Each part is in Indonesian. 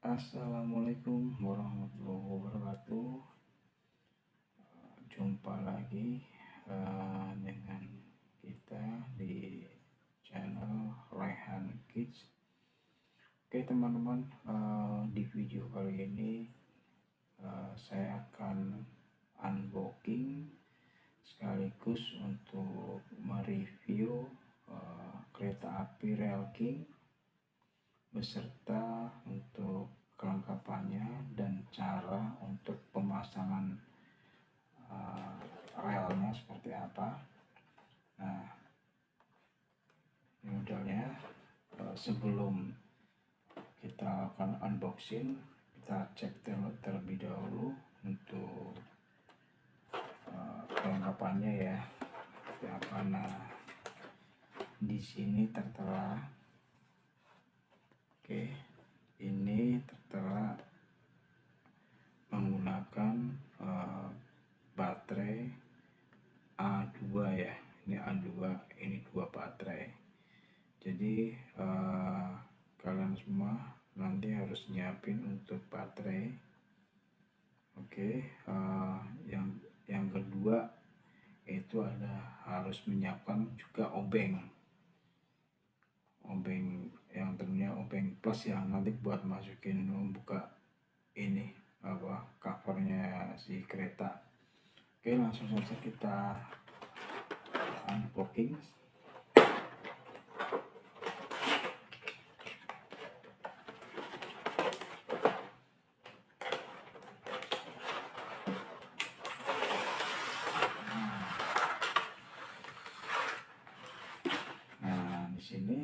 Assalamualaikum warahmatullahi wabarakatuh. Jumpa lagi dengan kita di channel Raihan Kids. Oke teman-teman, di video kali ini saya akan unboxing sekaligus untuk mereview kereta api Rail King beserta untuk kelengkapannya dan cara untuk pemasangan relnya seperti apa. Nah, ini modelnya. Sebelum kita akan unboxing, kita cek terlebih dahulu untuk kelengkapannya ya seperti apa. Nah, di sini tertera, oke, ini tertera menggunakan baterai A2 ya. Ini A2, ini 2 baterai. Jadi kalian semua nanti harus nyiapin untuk baterai. Oke, yang kedua itu ada harus menyiapkan juga obeng yang tentunya obeng plus ya, nanti buat masukin membuka ini covernya si kereta. Oke, langsung saja kita unboxing. Nah, di sini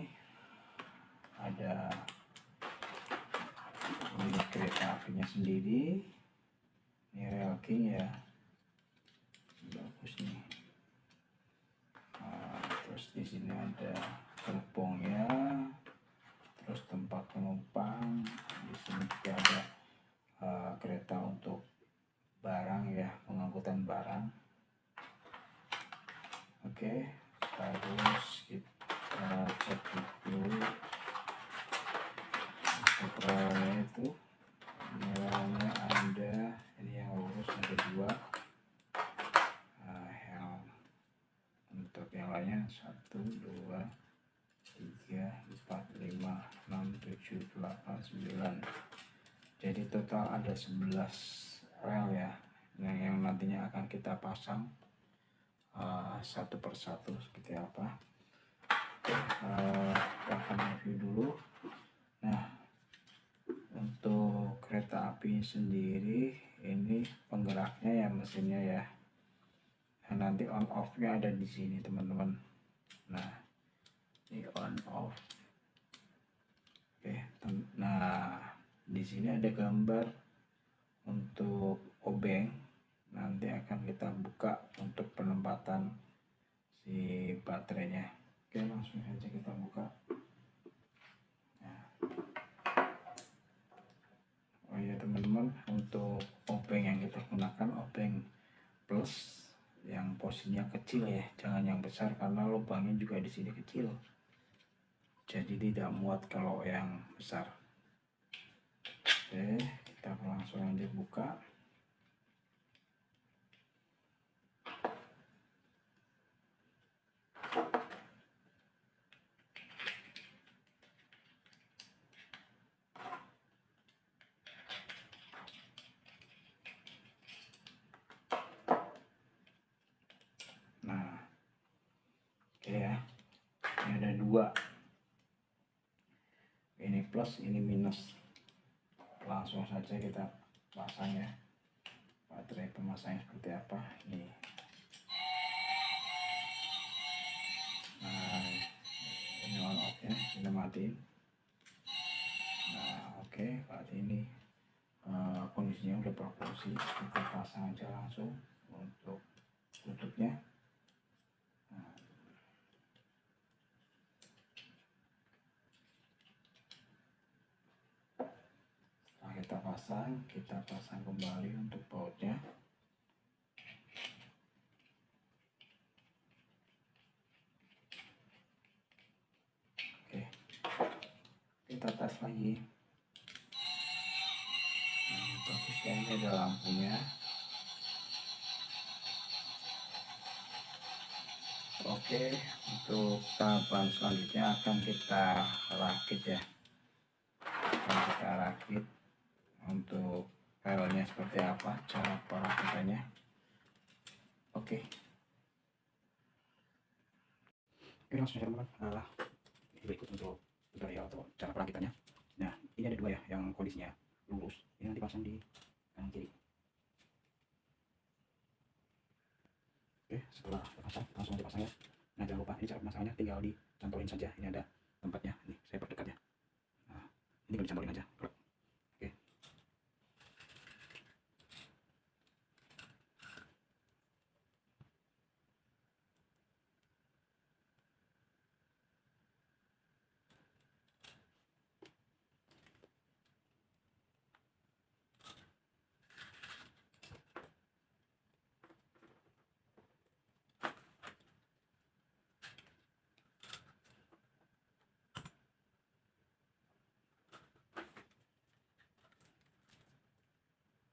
ada ini kereta apinya sendiri. Ini Rail King ya, bagus nih. Terus di sini ada gerbongnya, terus tempat penumpang. Di sini juga ada kereta untuk barang ya, pengangkutan barang. Oke, terus kita cek dulu relnya itu. Relnya ada, ini yang lurus ada 2. Untuk yang lainnya 1, 2, 3, 4, 5, 6, 7, 8, 9. Jadi total ada 11 rel ya, yang nantinya akan kita pasang satu persatu seperti apa. Kita akan review dulu. Nah, untuk kereta api sendiri ini penggeraknya ya, mesinnya ya. Nah, nanti on off nya ada di sini teman-teman. Nah, ini on off. Oke, nah di sini ada gambar untuk obeng. Nanti akan kita buka untuk penempatan si baterainya. Oke, langsung saja kita buka. Nah. Oh iya teman-teman, untuk obeng yang kita gunakan obeng plus yang posisinya kecil ya, jangan yang besar karena lubangnya juga di sini kecil. Jadi tidak muat kalau yang besar. Oke, kita langsung aja buka. Nah, oke ya, ini ada 2. Ini plus, ini minus. Langsung saja kita pasang ya. Baterai pemasangnya seperti apa nih. Nah, ini on off ya, kita matiin. Nah, oke, saat ini kondisinya udah berfungsi. Kita pasang aja langsung untuk tutupnya. Nah, setelah kita pasang kembali untuk bautnya. Oke, kita tes lagi. ya, ini ada lampunya. Oke, untuk tahapan selanjutnya akan kita rakit ya, untuk filenya seperti apa, cara perakitannya. Oke, langsung saja teman-teman. Berikut untuk tutorial atau cara perakitannya. Nah, ini ada dua ya, yang kondisinya lurus, ini nanti pasang di kanan kiri. Oke, setelah terpasang langsung aja pasang ya. Nah, jangan lupa ini cara pemasangannya tinggal dicantolin saja. Ini ada tempatnya, ini saya perdekat ya. Nah, ini tinggal dicantolin aja. Oke,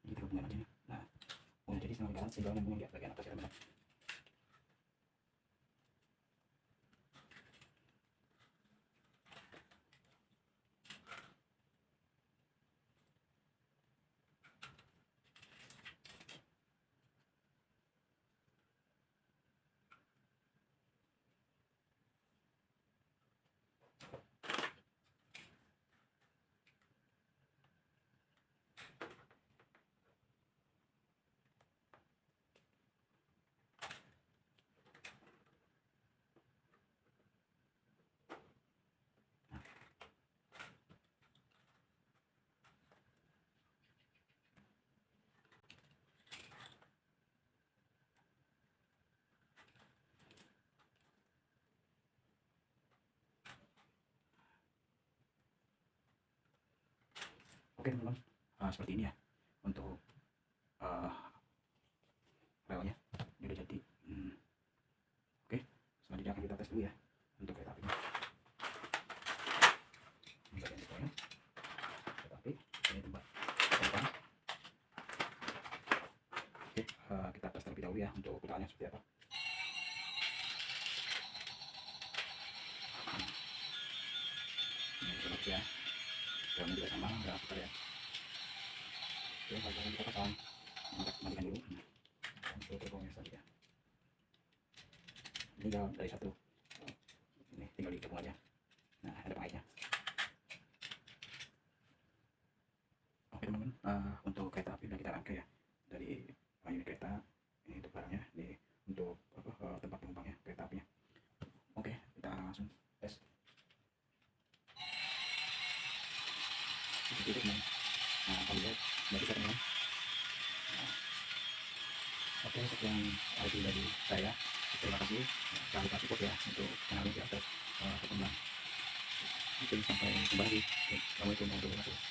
ini kita hubungan aja nih. Nah, udah jadi setengah lingkaran, tinggal nyambungin di bagian atas ya teman-teman. Oke teman-teman, seperti ini ya untuk relnya ini udah jadi. Oke, selanjutnya akan kita tes dulu ya untuk kereta apinya. Ini bagian depannya kereta api, ini tempat terbang. Oke, kita tes terlebih dahulu ya untuk putarannya seperti apa. Ini coba ya, dalamnya juga sama, nggak putar ya. Oke, bagian kita pasang, matikan dulu untuk terbangnya tadi ya. Ini dari satu, ini tinggal digabung aja. Nah, ada pengaitnya. Oke teman-teman, untuk kereta api sudah kita rangkai ya, dari unit kereta ini untuk barangnya, ini untuk tempat penumpangnya kereta apinya. Oke, kita langsung tes. Seperti itu teman. Nah, kalau lihat sudah bisa teman. Nah, oke, sekian review dari saya. Terima kasih. Jangan lupa support ya untuk channel ini atas perkembangan. Mungkin sampai kembali. Assalamualaikum warahmatullahi wabarakatuh.